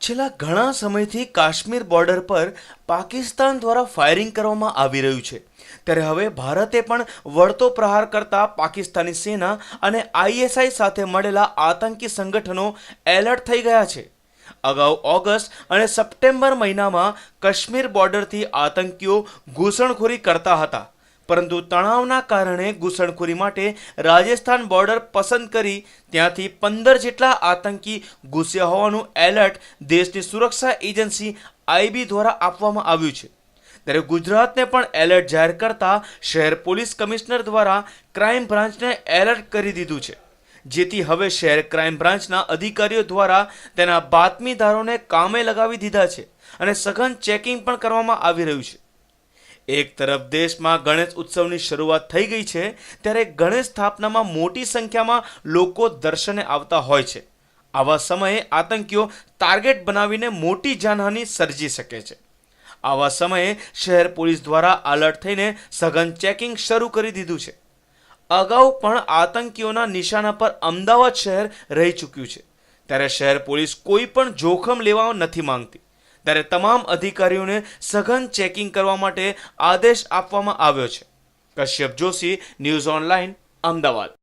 છેલ્લા ઘણા સમયથી કાશ્મીર બોર્ડર પર પાકિસ્તાન દ્વારા ફાયરિંગ કરવામાં આવી રહ્યું છે ત્યારે હવે ભારતે પણ વળતો પ્રહાર કરતા પાકિસ્તાની સેના અને આઈએસઆઈ સાથે મળેલા આતંકી સંગઠનો એલર્ટ થઈ ગયા છે। અગાઉ ઓગસ્ટ અને સપ્ટેમ્બર મહિનામાં કાશ્મીર બોર્ડરથી આતંકીઓ ઘૂસણખોરી કરતા હતા, પરંતુ તણાવના કારણે ઘૂસણખોરી માટે રાજસ્થાન બોર્ડર પસંદ કરી ત્યાંથી 15 જેટલા આતંકી ઘૂસ્યા હોવાનું એલર્ટ દેશની સુરક્ષા એજન્સી આઈબી દ્વારા આપવામાં આવ્યું છે। ત્યારે ગુજરાતને પણ એલર્ટ જાહેર કરતા શહેર પોલીસ કમિશનર દ્વારા ક્રાઇમ બ્રાન્ચને એલર્ટ કરી દીધું છે, જેથી હવે શહેર ક્રાઇમ બ્રાન્ચના અધિકારીઓ દ્વારા તેના બાતમીદારોને કામે લગાવી દીધા છે અને સઘન ચેકિંગ પણ કરવામાં આવી રહ્યું છે। એક તરફ દેશમાં ગણેશ ઉત્સવની શરૂઆત થઈ ગઈ છે, ત્યારે ગણેશ સ્થાપનામાં મોટી સંખ્યામાં લોકો દર્શને આવતા હોય છે। આવા સમયે આતંકીઓ ટાર્ગેટ બનાવીને મોટી જાનહાનિ સર્જી શકે છે। આવા સમયે શહેર પોલીસ દ્વારા એલર્ટ થઈને સઘન ચેકિંગ શરૂ કરી દીધું છે। અગાઉ પણ આતંકીઓના નિશાના પર અમદાવાદ શહેર રહી ચૂક્યું છે, ત્યારે શહેર પોલીસ કોઈ પણ જોખમ લેવા નથી માંગતી, ત્યારે તમામ અધિકારીઓને સઘન ચેકિંગ કરવા માટે આદેશ આપવામાં આવ્યો છે। Kashyap Joshi, news online, Ahmedabad.